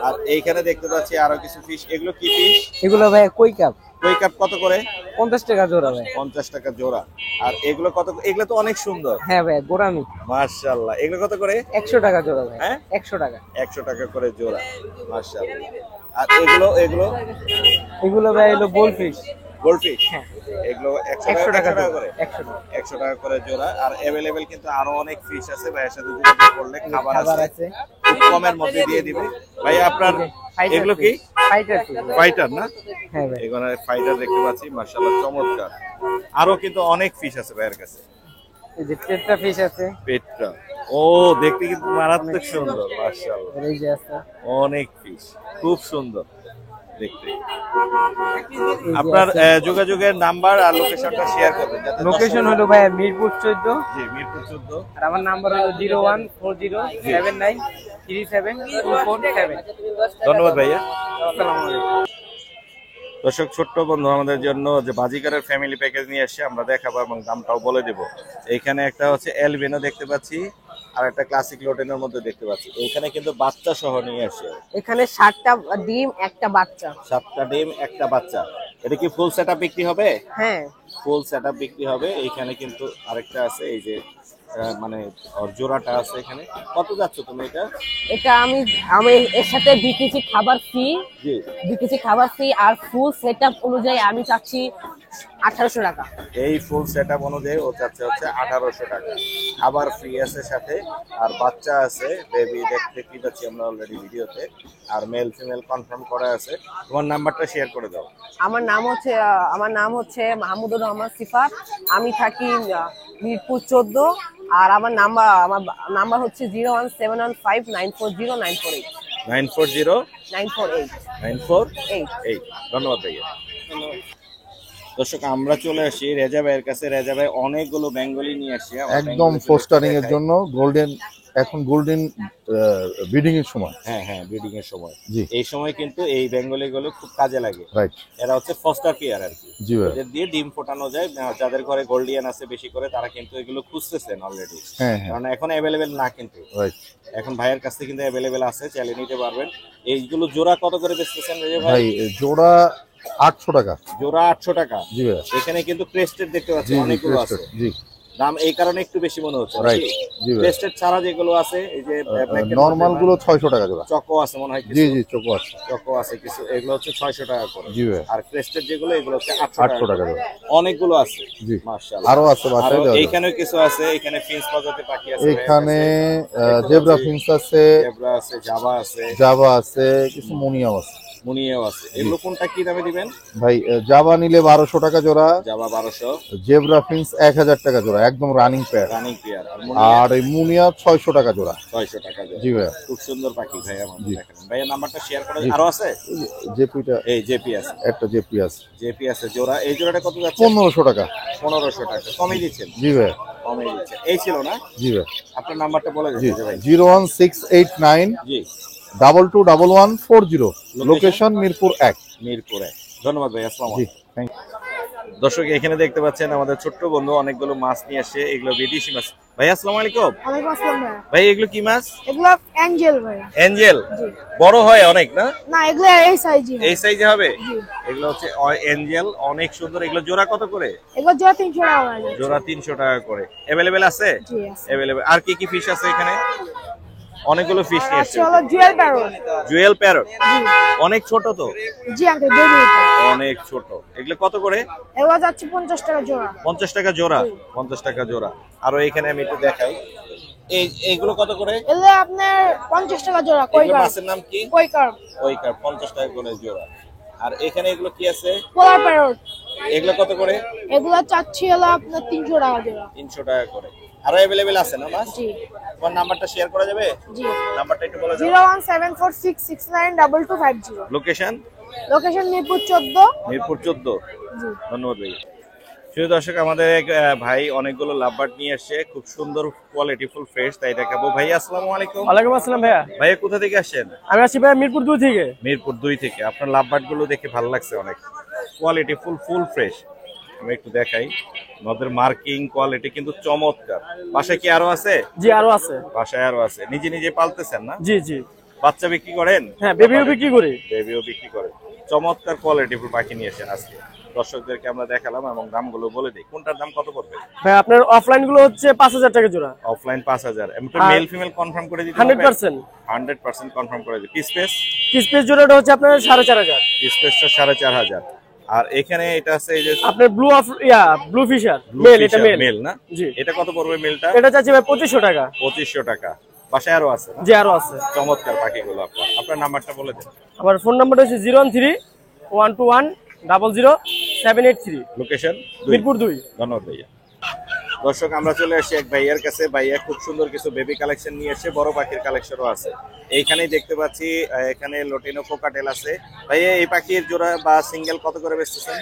আর এইখানে দেখতে পাচ্ছি আরো কিছু ফিশ। এগুলো কি ফিশ? এগুলা ভাই কই কাপ। কই কাপ কত করে? 50 টাকা জোড়া ভাই। 50 টাকা জোড়া। আর এগুলো কত? এগুলো তো অনেক সুন্দর। হ্যাঁ ভাই গোরামি। মাশাআল্লাহ। এগুলো কত করে? 100 টাকা জোড়া ভাই। হ্যাঁ 100 টাকা। 100 টাকা করে জোড়া। মাশাআল্লাহ। আর এগুলো এগুলো ভাই হলো গোল্ড ফিশ। গোল্ডফিশ। হ্যাঁ। এগুলো 100 টাকা করে। 100 টাকা। 100 টাকা করে জোড়া। আর अवेलेबल কিন্তু আরো অনেক ফিশ আছে, ভাইয়ের সাথে যোগাযোগ করলে খাবার আছে খুব কমের মধ্যে দিয়ে দিবে। ভাই আপনার এগুলো কি? Fighter fish. ফাইটার না? হ্যাঁ ভাই। এখানে ফাইটার দেখতে পাচ্ছি, মাশাআল্লাহ চমৎকার। আরো কিন্তু অনেক ফিশ আছে ভাইয়ের কাছে। এই যে টেট্রা ফিশ আছে। পেটটা ও দেখতে কিন্তু মারাত্মক সুন্দর, মাশাআল্লাহ। আর এই যে আছে অনেক ফিশ, খুব সুন্দর দেখতে। আপনার যোগাযোগের নাম্বার আর লোকেশনটা শেয়ার করবেন যাতে লোকেশন হলো ভাই মিরপুর 14। জি, মিরপুর 14। আর আমার নাম্বার হলো 01407937247। ধন্যবাদ ভাইয়া। আসসালামু আলাইকুম। দর্শক, ছোট্ট বন্ধু আমাদের জন্য যে বাজিকারের ফ্যামিলি প্যাকেজ নিয়ে আসছে, আমরা দেখাবো এবং দামটাও বলে দেব। এইখানে একটা হচ্ছে এলবিনো দেখতে পাচ্ছি, আর একটা ক্লাসিক লোটেনের মধ্যে দেখতে পাচ্ছি। এইখানে কিন্তু বাচ্চা সহ নিয়ে আসছে। এখানে 7টা ডিম একটা বাচ্চা। 7টা ডিম একটা বাচ্চা। এটা কি ফুল সেটআপ বিক্রি হবে? হ্যাঁ ফুল সেটআপ বিক্রি হবে। এইখানে কিন্তু আরেকটা আছে, এই যে মানে ওর জোড়াটা আছে এখানে। কত যাচ্ছে তুমি এটা? এটা আমি এর সাথে 2 কেজি খাবার ফ্রি। জি। 2 কেজি খাবার ফ্রি আর ফুল সেটআপ অনুযায়ী আমি চাচ্ছি 1800 টাকা। এই ফুল সেটআপ অনুযায়ী ও চাচ্ছে হচ্ছে 1800 টাকা। খাবার ফ্রি আছে সাথে, আর বাচ্চা আছে বেবি দেখতে পাচ্ছি আমরা অলরেডি ভিডিওতে। আর মেল ফিমেল কনফার্ম করা আছে। তোমার নাম্বারটা শেয়ার করে দাও। আমার নাম হচ্ছে মাহমুদুর রহমান সিফাত। আমি থাকি মিরপুর 14। আর আমার নাম্বার হচ্ছে 01715940948। 940948। ধন্যবাদ ভাইয়া। দর্শক, আমরা চলে আসি রেজা ভাইয়ের কাছে। রেজা ভাই অনেকগুলো বেঙ্গলি নিয়ে আসছি। একদম ফোস্টারিং এর জন্য গোল্ডেন, এখন গোল্ডেন ব্রিডিং এর সময়। হ্যাঁ হ্যাঁ, ব্রিডিং এর সময়। জি। এই সময় কিন্তু এই বেঙ্গলি গুলো খুব কাজে লাগে। রাইট। এরা হচ্ছে ফস্টার পেয়ার আর কি। জি ভাই। এদের দিয়ে ডিম ফোটানো যায়। যাদের ঘরে গোল্ডিয়ান আছে বেশি করে, তারা কিন্তু এগুলো খুঁজতেছেন অলরেডি। হ্যাঁ হ্যাঁ। কারণ এখন অ্যাভেলেবেল না, কিন্তু রাইট। এখন ভাইয়ের কাছে কিন্তু অ্যাভেলেবেল আছে, চাইলে নিতে পারবেন। এইগুলো জোড়া কত করে বেচতেছেন রেজা ভাই? ভাই জোড়া 800 টাকা। জোড়া 800 টাকা। জি ভাই। এখানে কিন্তু ক্রেস্টেড দেখতে পাচ্ছি জি অনেকগুলো আছে। জি। দাম এই কারণে একটু বেশি মনে হচ্ছে। রাইট। জি ভাই। ক্রেস্টেড ছাড়া যেগুলো আছে, এই যে নরমাল গুলো 600 টাকা জোড়া। চকো আছে মনে হয় কিছু। জি জি, চোখো আছে। চকো আছে কিছু, এগুলো হচ্ছে 600 টাকা করে। জি ভাই। আর ক্রেস্টেড যেগুলো, এগুলো হচ্ছে 800 800 টাকা জোড়া। অনেকগুলো আছে। জি। মাশাআল্লাহ। আরো আছে বাসায় দেওয়া। এইখানেও কিছু আছে। এখানে ফিন্স প্রজাতির পাখি আছে। এখানে জেব্রা ফিন্স আছে, জেব্রা আছে, জাভা আছে। জাভা আছে, কিছু মনিয়াম আছে। মুনিয়াও আছে। এগুলো কোনটা কি দামে দিবেন? ভাই জাভা নিলে 1200 টাকা জোড়া, জাভা 1200, জেব্রা প্রিন্স 1000 টাকা জোড়া, একদম রানিং পেয়ার। Running pair. আর এই মুনিয়া 600 টাকা জোড়া। 600 টাকা জোড়া। জি ভাই। খুব সুন্দর পাখি ভাই আমার জি। দেখেন। ভাইয়ের নাম্বারটা শেয়ার করে জি। আরো আছে? জেপিটা এই জেপি আছে। একটা জেপি আছে, জেপি আছে জোড়া। এই জোড়াটা কত যাচ্ছে? 1500 টাকা। 1500 টাকা। কমই দিচ্ছেন? জি ভাই। কমই দিচ্ছেন। এই ছিল না? জি ভাই। আপনার নাম্বারটা বলে জি, দিন ভাই। 01689 জি। 221140। লোকেশন মিরপুর 1। মিরপুর 1। ধন্যবাদ ভাই, আসসালামু জি, আলাইকুম। থ্যাংক দর্শক এখানে দেখতে পাচ্ছেন আমাদের ছোট্ট বন্ধু অনেকগুলো মাছ নিয়ে আসে। এগুলো বিদেশি মাছ। ভাই আসসালামু আলাইকুম। ওয়ালাইকুম আসসালাম ভাই। ভাই এগুলো কি মাছ? এগুলো অ্যাঞ্জেল ভাই। এঞ্জেল। বড় হয় অনেক না? না এগুলো এই সাইজই। এই সাইজে হবে? এগুলো হচ্ছে এঞ্জেল, অনেক সুন্দর। এগুলো জোড়া কত করে? এগুলো জোড়া 300 টাকা করে। জোড়া 300 টাকা করে। अवेलेबल আছে? জি আছে। अवेलेबल। আর কি কি ফিশ আছে এখানে? অনেকগুলো ফিশ নিয়ে আছে এসেছে। হলো জুয়েল প্যারট। জুয়েল প্যারট। অনেক ছোট তো? জি আঙ্কেল বেবি। অনেক ছোট। এগুলো কত করে? এগুলো যাচ্ছে 50 টাকা জোড়া। 50 টাকা জোড়া। 50 টাকা জোড়া। আর এখানে আমি একটু দেখাই। এইগুলো কত করে? এগুলো আপনার 50 টাকা জোড়া। কই এগুলো কার? মাছের নাম কি? কই কার। ওই কার 50 টাকা করে জোড়া। আর এখানে এগুলো কি আছে? পোলার প্যারট। এগুলো কত করে? এগুলো চাচ্ছি হলো আপনার 300 টাকা জোড়া। 300 টাকা করে। আরো अवेलेबल আছে না মাছ? জি। তোমার নাম্বারটা শেয়ার করা যাবে? জি। নাম্বারটা একটু বলে দাও। 01746692250। লোকেশন? লোকেশন মিরপুর 14। মিরপুর 14। জি। ধন্যবাদ ভাই। প্রিয় দর্শক আমাদের এক ভাই অনেকগুলো লাভবার্ড নিয়ে আসছে, খুব সুন্দর কোয়ালিটি ফুল ফ্রেশ, তাই দেখাবো। ভাই আসসালামু আলাইকুম। ওয়ালাইকুম আসসালাম ভাইয়া। ভাইয়া কোথা থেকে আসছেন? আমি আসছি ভাইয়া মিরপুর 2 থেকে। মিরপুর 2 থেকে। আপনার লাভবার্ড গুলো দেখে ভালো লাগছে, অনেক কোয়ালিটি ফুল ফ্রেশ। আমি একটু দেখাই। আমাদের মার্কিং কোয়ালিটি কিন্তু চমৎকার। বাসায় কি আরো আছে? জি আরো আছে। বাসায় আরো আছে। নিজে নিজে পালতেছেন না? জি জি। বাচ্চা বিক্রি করেন? হ্যাঁ বেবিও বিক্রি করি। বেবিও বিক্রি করেন। চমৎকার কোয়ালিটি ফুল পাখি নিয়ে এসেছেন আজকে। দর্শকদেরকে আমরা দেখালাম এবং দামগুলো বলে দিই। কোনটার দাম কত পড়বে? ভাই আপনার অফলাইন গুলো হচ্ছে 5000 টাকা জোড়া। অফলাইন 5000। আমি তো আর মেল ফিমেল কনফার্ম করে দিতে 100%। 100% কনফার্ম করে দিই। Piece pace? পিস জোড়াটা হচ্ছে আপনার 4500। পিস পেসটা 4500। আর এখানে এটা আছে এই যে আপনার ব্লু ফিশার মেল, এটা মেল। মেল না? জি। এটা কত পড়বে মেলটা? এটা চাচ্ছি ভাই 2500 টাকা। 2500 টাকা। বাসায় আরো আছে? জি আরো আছে। চমৎকার পাখিগুলো। আপনার নাম্বারটা বলে দেন। আমার ফোন নাম্বারটা হচ্ছে 013-121-00783। লোকেশন? মিরপুর 2। ধন্যবাদ ভাইয়া। দর্শক আমরা চলে আসি এক ভাইয়ার কাছে। ভাইয়া খুব সুন্দর কিছু বেবি কালেকশন নিয়ে এসে, বড় পাখির কালেকশনও আছে। এইখানেই দেখতে পাচ্ছি এখানে লোটিনো কোকাটেল আছে। ভাইয়া এই পাখির জোড়া বা সিঙ্গেল কত করে বেচতেছেন?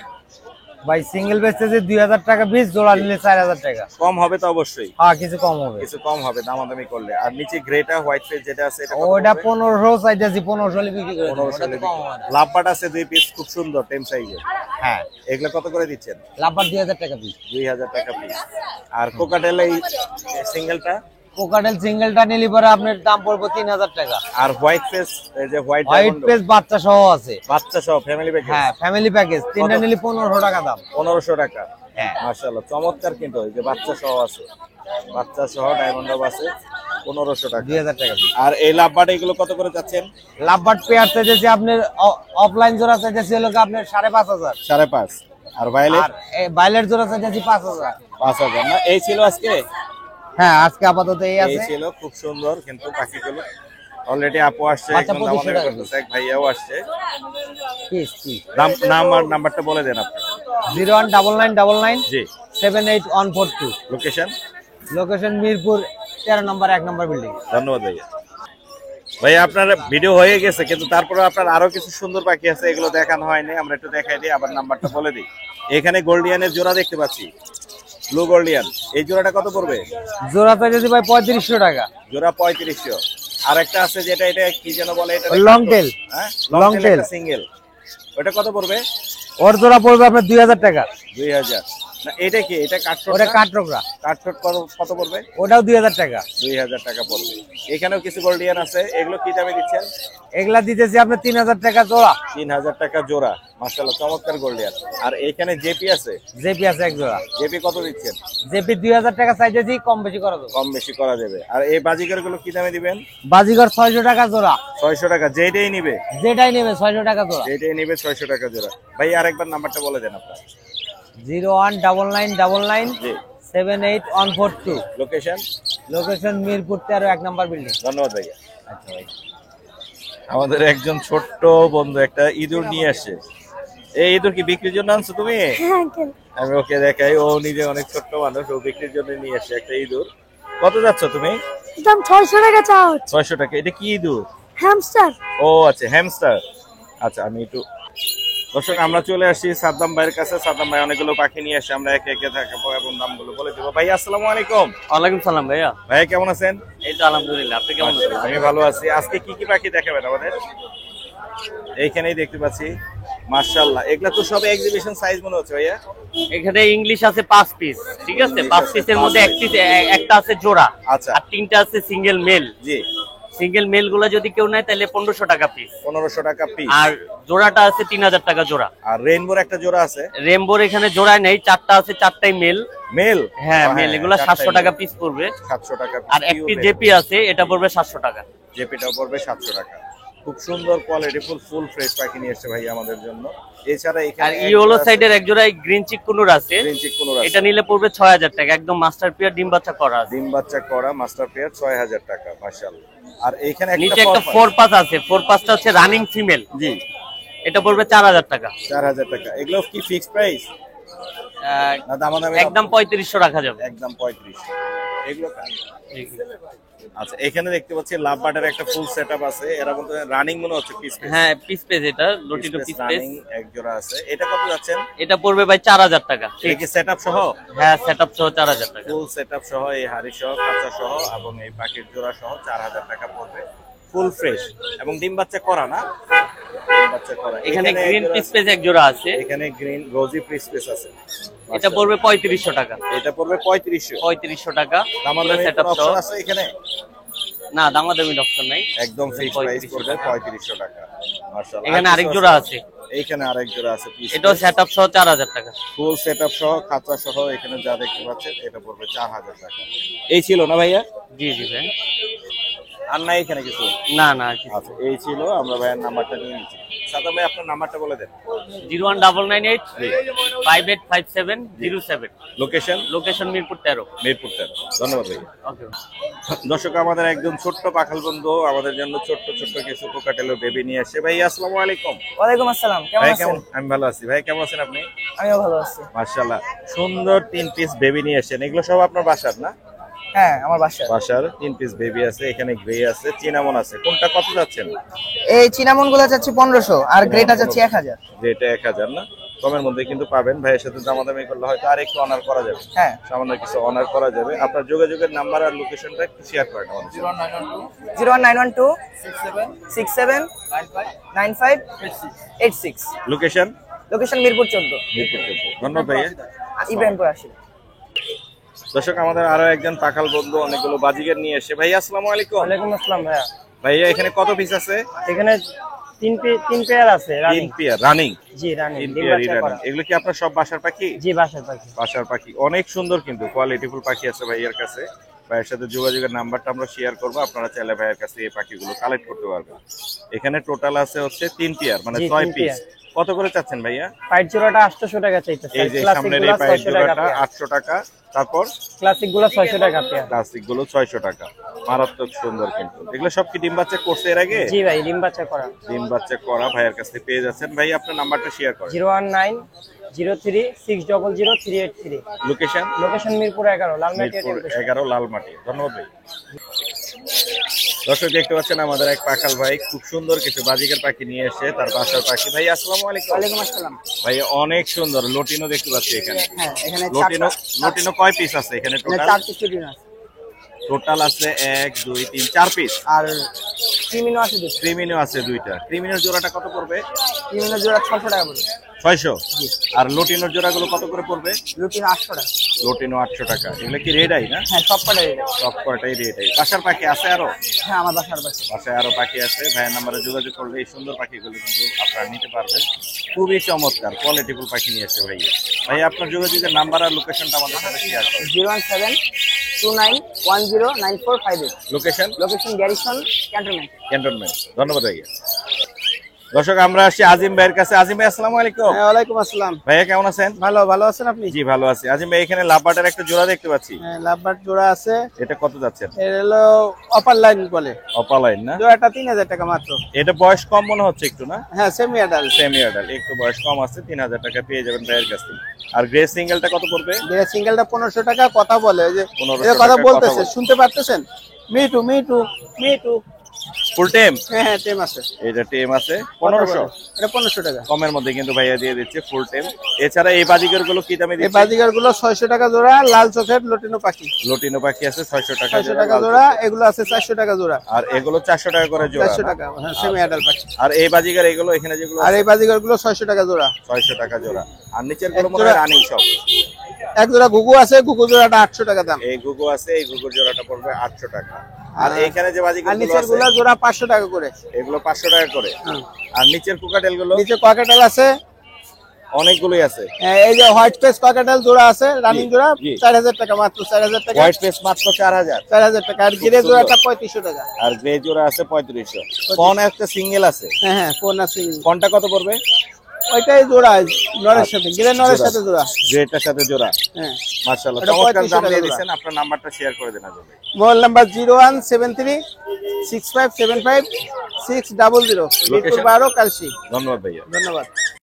ভাই সিঙ্গেল বেচতেছে 2000 টাকা পিস, জোড়া নিলে 4000 টাকা। কম হবে তো অবশ্যই? হ্যাঁ কিছু কম হবে। কিছু কম হবে দামাদামি করলে। আর নিচে গ্রেটা হোয়াইট ফেস যেটা আছে এটা ওটা 1500 চাইতেছি, 1500 বিক্রি করে দেব। 1500 লাভবাট আছে 2 পিস, খুব সুন্দর টেম সাইজের। হ্যাঁ এগুলো কত করে দিচ্ছেন? লাভবার 2000 টাকা পিস। 2000 টাকা পিস। আর কোকাটেল এই সিঙ্গেলটা? কোকাটেল সিঙ্গেলটা নিলে পরে আপনার দাম পড়বে 3000 টাকা। আর হোয়াইট ফেস এই যে হোয়াইট হোয়াইট পেজ বাচ্চা সহ আছে। বাচ্চা সহ ফ্যামিলি প্যাকেজ? হ্যাঁ ফ্যামিলি প্যাকেজ। তিনটা নিলে 1500 টাকা দাম। 1500 টাকা। হ্যাঁ মাশাআল্লাহ চমৎকার। কিন্তু এই যে বাচ্চা সহ আছে, বাচ্চা সহ ডায়মন্ড আছে 1500 টাকা। 2000 টাকা পিস। আর এই লাভবাট এগুলো কত করে যাচ্ছেন? লাভবার্ড পেয়ার চাইতেছি আপনার অফলাইন জোড়া চাইতেছি হলো আপনার 5500। 5.5। আর ভাইলেট? আর বাইলের জোড়া চাইতেছি 5000। 5000 না? এই ছিল আজকে? হ্যাঁ আজকে আপাতত এই এই আছে। ছিল। খুব সুন্দর কিন্তু পাখিগুলো। অলরেডি আপু আসছে, বাচ্চা একদম 2500 দামাদামি টাকা করতেছে। এক ভাইয়াও আসছে। পিস নাম আর নাম্বারটা বলে দেন আপনি। 01999 জি। 78142। লোকেশন? লোকেশন মিরপুর 13 নম্বর 1 নম্বর বিল্ডিং। ধন্যবাদ ভাইয়া। ভাইয়া আপনার ভিডিও হয়ে গেছে, কিন্তু তারপরে আপনার আরো কিছু সুন্দর পাখি আছে, এগুলো দেখানো হয়নি। আমরা একটু দেখাই দিই, আবার নাম্বারটা বলে দিই। এখানে গোল্ডিয়ানের জোড়া দেখতে পাচ্ছি, ব্লু গোল্ডিয়ান। এই জোড়াটা কত পড়বে? জোড়া চাইতেছি ভাই 3500 টাকা। জোড়া 3500। আর একটা আছে যেটা, এটা কি যেন বলে, এটা লং টেল। হ্যাঁ লং টেল সিঙ্গেল। ওটা কত পড়বে? ওর জোড়া পড়বে আপনার 2000 টাকা। 2000 না? এটা কি? এটা কাঠঠোঁট? ওটা কাঠঠোকরা। কাঠঠোঁট কত পড়বে? ওটাও 2000 টাকা। 2000 টাকা পড়বে। এখানেও কিছু গোল্ডিয়ান আছে, এগুলো কি দামে দিচ্ছেন? এগুলা দিতেছি আপনার 3000 টাকা জোড়া। 3000 টাকা জোড়া। মাশাআল্লাহ চমৎকার গোল্ডিয়ান। আর এখানে জেপি আছে? জেপি আছে এক জোড়া। জেপি কত দিচ্ছেন? জেপি 2000 টাকা চাইতেছি, কম বেশি করা যাবে। কম বেশি করা যাবে। আর এই বাজিকার গুলো কি দামে দিবেন? বাজিগর 600 টাকা জোড়া। 600 টাকা। যেটাই নিবে? যেটাই নেবে 600 টাকা জোড়া। যেটাই নিবে 600 টাকা জোড়া। ভাই আরেকবার নাম্বারটা বলে দেন আপনার। 01999 জি। 78142। লোকেশন? লোকেশন মিরপুর 13 1 নম্বর বিল্ডিং। ধন্যবাদ ভাইয়া। আচ্ছা ভাই। আমাদের একজন ছোট্ট বন্ধু একটা ইঁদুর নিয়ে আসে। এই ইঁদুর কি বিক্রির জন্য আনছো তুমি? আমি ওকে দেখাই, ও নিজে অনেক ছোট্ট মানুষ, ও বিক্রির জন্য নিয়ে আসে একটা ইঁদুর। কত যাচ্ছ তুমি? দাম 600 টাকা চাওয়া হচ্ছে। 600 টাকা। এটা কি ইঁদুর? হ্যামস্টার। ও আচ্ছা, হ্যামস্টার। আচ্ছা, আমি একটু দর্শক আমরা চলে আসি সাদ্দাম ভাইয়ের কাছে। সাদ্দাম ভাই অনেকগুলো পাখি নিয়ে আসে, আমরা একে একে দেখাবো এবং দামগুলো বলে দেবো। ভাই আসসালামু আলাইকুম। ওয়ালাইকুম সালাম ভাইয়া। ভাইয়া কেমন আছেন? এই তো আলহামদুলিল্লাহ, আপনি কেমন আছেন? আমি ভালো আছি। আজকে কি কি পাখি দেখাবেন আমাদের? এইখানেই দেখতে পাচ্ছি, মাশাআল্লাহ। এগুলা তো সব এক্সিবিশন সাইজ মনে হচ্ছে ভাইয়া। এখানে ইংলিশ আছে 5 পিস, ঠিক আছে? 5 পিসের মধ্যে একটা আছে জোড়া, আচ্ছা, আর 3টা আছে সিঙ্গেল মেল। জি। সিঙ্গেল মেল গুলা যদি কেউ নেয় তাহলে 1500 টাকা পিস। 1500 টাকা পিস। আর জোড়াটা আছে 3000 টাকা জোড়া। আর রেইনবোর একটা জোড়া আছে। রেমবোর এখানে জোড়া নেই, 4টা আছে, 4টাই মেল। মেল? হ্যাঁ মেল। এগুলা 700 টাকা পিস পড়বে। 700 টাকা। আর এক পিস জেপি আছে, এটা পড়বে 700 টাকা। জেপিটাও পড়বে 700 টাকা। খুব সুন্দর কোয়ালিটি ফুল ফ্রেশ পাখি নিয়ে এসেছে ভাই আমাদের জন্য। এছাড়া আর এখানে ইয়েলো সাইডের এক জোড়া গ্রিন চিক কুনুর আছে, গ্রিন চিক কুনুর আছে। এটা নিলে পড়বে 6000 টাকা। একদম মাস্টার পেয়ার, ডিম বাচ্চা করা আছে। ডিম বাচ্চা করা মাস্টার পেয়ার 6000 টাকা, মাশাআল্লাহ। আর এইখানে নিচে একটা 4 আছে, 4 টা হচ্ছে রানিং ফিমেল। জি। এটা পড়বে 4000 টাকা। 4000 টাকা। এগুলো কি ফিক্সড প্রাইস না দামাদামি? একদম 3500 রাখা যাবে। একদম 3500। এগুলো আচ্ছা, এখানে দেখতে পাচ্ছি লাভ বার্ডের একটা ফুল সেটআপ আছে। এর মধ্যে রানিং মনে হচ্ছে পিস। হ্যাঁ পিস পেজ, এটা লটিনো পিস পেজ রানিং এক জোড়া আছে। এটা কত যাচ্ছেন? এটা পড়বে ভাই 4000 টাকা। এটা কি সেটআপ সহ? হ্যাঁ সেটআপ সহ 4000 টাকা। ফুল সেটআপ সহ, এই হাড়ি সহ, খাঁচা সহ এবং এই পাখির জোড়া সহ 4000 টাকা পড়বে। ফুল ফ্রেশ এবং ডিম বাচ্চা করা না? ডিম বাচ্চা করা। এখানে গ্রিন পিস পেজ এক জোড়া আছে। এখানে গ্রিন রোজি পিস পেজ আছে। এটা পড়বে 3500 টাকা। এটা পড়বে 3500 টাকা। দামাদামি সেটআপ সহ অপশন আছে এখানে? না, দামাদামির অপশন নাই, একদম ফিক্সড প্রাইস পড়বে 3500 টাকা। মাশাআল্লাহ। এখানে আরেক জোড়া আছে। এইখানে আরেক জোড়া আছে পিস। এটাও সেটআপ সহ 4000 টাকা। ফুল সেটআপ সহ, খাঁচা সহ এখানে যা দেখতে পাচ্ছেন এটা পড়বে 4000 টাকা। এই ছিল না ভাইয়া? জি জি ভাই। আর নাই এখানে কিছু? না না। আচ্ছা, এই ছিল। আমরা ভাইয়ের নাম্বারটা নিয়ে নিচ্ছি। সাদা ভাই আপনার নাম্বারটা বলে দেন। 01998 585707। লোকেশন? লোকেশন মিরপুর 13। মিরপুর 13। ধন্যবাদ ভাই। ওকে। দর্শক আমাদের একজন ছোট্ট পাখাল বন্ধু আমাদের জন্য ছোট্ট ছোট্ট কিছু কোকাটেলের বেবি নিয়ে আসে। ভাই আসসালামু আলাইকুম। ওয়ালাইকুম আসসালাম। ভাই কেমন? আমি ভালো আছি। ভাই কেমন আছেন আপনি? আমিও ভালো আছি। মাশাআল্লাহ, সুন্দর 3 পিস বেবি নিয়ে আসেন। এগুলো সব আপনার বাসার না? হ্যাঁ আমার বাসায়। বাসার 3 পিস বেবি আছে। এখানে গ্রে আছে, চিনামন আছে। কোনটা কত যাচ্ছেন? এই চিনামন গুলো যাচ্ছে 1500 আর গ্রেটা যাচ্ছে 1000। যেটা 1000 না, কমের মধ্যে কিন্তু পাবেন। ভাইয়ের সাথে দামাদামি করলে হয়তো আর একটু অনার করা যাবে। হ্যাঁ, সামান্য কিছু অনার করা যাবে। আপনার যোগাযোগের নাম্বার আর লোকেশনটা একটু শেয়ার করেন আমাদের। 01912 67 95 86। লোকেশন? লোকেশন মিরপুর 14। মিরপুর 14। ধন্যবাদ ভাইয়া। ইব্রাহিমপুর আসি। দর্শক আমাদের আরো একজন পাখাল বন্ধু অনেকগুলো বাজিগার নিয়ে এসে। ভাইয়া আসসালামু আলাইকুম। ওয়ালাইকুম আসসালাম ভাইয়া। ভাইয়া এখানে কত পিস আছে? এখানে তিন পেয়ার আছে। 3 পেয়ার রানিং। জি রানিং। 3 পেয়ারই রানিং। এগুলো কি আপনার সব বাসার পাখি? জি বাসার পাখি। বাসার পাখি। অনেক সুন্দর কিন্তু কোয়ালিটিফুল পাখি আছে ভাইয়ের কাছে। ভাইয়ের সাথে যোগাযোগের নাম্বারটা আমরা শেয়ার করবো, আপনারা চাইলে ভাইয়ের কাছে এই পাখিগুলো কালেক্ট করতে পারবেন। এখানে টোটাল আছে হচ্ছে 3 পেয়ার, মানে 6 পিস। কত করে চাচ্ছেন ভাইয়া? পাইট জোড়াটা 800 টাকা চাইতেছে। এই যে সামনের এই পাইট জোড়াটা 800 টাকা। তারপর ক্লাসিক গুলো 600 টাকা পেয়ার। ক্লাসিক গুলো 600 টাকা। মারাত্মক সুন্দর কিন্তু। এগুলো সব কি ডিম বাচ্চা করছে এর আগে? জি ভাই, ডিম বাচ্চা করা। ডিম বাচ্চা করা ভাইয়ের কাছে পেয়ে যাচ্ছেন। ভাই আপনার নাম্বারটা শেয়ার করেন। 01903600383। লোকেশন? লোকেশন মিরপুর 11 লালমাটি। মিরপুর 11 লালমাটি। ধন্যবাদ ভাই। দর্শক দেখতে পাচ্ছেন আমাদের এক পাখাল ভাই খুব সুন্দর কিছু বাজিকার পাখি নিয়ে এসে তার বাসার পাখি। ভাই আসসালামু আলাইকুম। ওয়ালাইকুম আসসালাম। ভাই অনেক সুন্দর লোটিনো দেখতে পাচ্ছি এখানে। হ্যাঁ, এখানে লোটিনো কয় পিস আছে এখানে টোটাল? 4 পিস ডিম আছে। টোটাল আছে 1 2 3 4 পিস। আর ক্রিমিনো আছে দুটো। ক্রিমিনো আছে দুইটা। ক্রিমিনোর জোড়াটা কত পড়বে? ক্রিমিনো জোড়া 600 টাকা পড়বে। 600? আর লোটিনোর জোড়াগুলো কত করে পড়বে? লুটিনো 800 টাকা। লোটিনো 800 টাকা। এগুলো কি রেড আই না? হ্যাঁ সব কটাই। সব কয়টাই রেড আই। বাসার পাখি আছে আরো? হ্যাঁ আমার বাসার পাখি। বাসায় আরো পাখি আছে। ভাইয়ের নাম্বারে যোগাযোগ করলে এই সুন্দর পাখিগুলো কিন্তু আপনারা নিতে পারবেন। খুবই চমৎকার কোয়ালিটিফুল পাখি নিয়ে এসে ভাই। ভাই আপনার যোগাযোগের নাম্বার আর লোকেশনটা আমাদের সাথে শেয়ার করুন। 01729109458। Location? Location garrison cantonment. Cantonment. ধন্যবাদ ভাইয়া। দর্শক আমরা আসছি আজিম ভাইয়ের কাছে। আজিম ভাই আসসালামু আলাইকুম। ওয়ালাইকুম আসসালাম। ভাইয়া কেমন আছেন? ভালো আছেন আপনি? জি ভালো আছি। আজিম ভাই এখানে লাভবার্ডের একটা জোড়া দেখতে পাচ্ছি, লাভবার্ড জোড়া আছে, এটা কত যাচ্ছেন? এর হলো অপার লাইন বলে, অপালাইন না? জোড়াটা 3000 টাকা মাত্র। এটা বয়স কম মনে হচ্ছে একটু না? হ্যাঁ সেমি অ্যাডাল্ট। সেমি অ্যাডাল্ট, একটু বয়স কম আছে, 3000 টাকা পেয়ে যাবেন ভাইয়ের কাছ থেকে। আর গ্রে সিঙ্গেলটা কত পড়বে? সিঙ্গেলটা 1500 টাকা। কথা বলে ওই যে 1500 এর কথা টাকা বলতেছে, কথা বলে। শুনতে পারতেছেন? মিটু ফুল টেম? হ্যাঁ টেম আছে। এটা টেম আছে 1500, এটা 1500 টাকা। কমের মধ্যে কিন্তু ভাইয়া দিয়ে দিচ্ছে ফুল টেম। এছাড়া এই বাজিকার গুলো কি দামে এই দিচ্ছে? বাজিগার গুলো 600 টাকা জোড়া, লাল চোখের লটিনো পাখি লটিনো পাখি আছে 600 টাকা 600 টাকা জোড়া, এগুলো আছে 400 টাকা জোড়া। আর এগুলো 400 টাকা করে জোড়া। 400 টাকা, হ্যাঁ সেমি অ্যাডাল্ট পাখি। আর এই বাজিকার এগুলো এখানে যেগুলো আর এই বাজিগার গুলো 600 টাকা জোড়া। 600 টাকা জোড়া। আর নিচের এক গুলো মনে হয় জোড়া- রানিং সব। এক জোড়া ঘুঘু আছে, ঘুঘু জোড়াটা 800 টাকা দাম। এই গুগু আছে, এই গুগুর জোড়াটা পড়বে 800 টাকা। আর এইখানে যে আর বাজিকার গুলো নিচের আছে গুলা জোড়া 500 টাকা করে। এগুলো 500 টাকা করে। আর নিচের কোকাটেল গুলো নিচে ককাটেল আছে, অনেকগুলোই আছে। এই যে হোয়াইট ফেস ককাটেল জোড়া আছে, রানিং জোড়া জি। 4000 টাকা মাত্র, 4000 টাকা। হোয়াইট ফেস মাত্র 4000। 4000 টাকা। আর গ্রে জোড়াটা 3500 টাকা। আর গ্রে জোড়া আছে 3500। কোন একটা সিঙ্গেল আছে, হ্যাঁ কোন আছে? কোনটা কত পড়বে? ওইটাই জোড়া নরের সাথে, গ্রে নরের সাথে জোড়া। গ্রেটার সাথে জোড়া। হ্যাঁ মাশাআল্লাহ, ওটা চমৎকার 3500 দাম টাকা দিয়ে জোড়া। দিচ্ছেন। আপনার নাম্বারটা শেয়ার করে দেন আজকে। Mobile number 01736575 600, Mirpur 12 Kalshi. ধন্যবাদ ভাইয়া। ধন্যবাদ।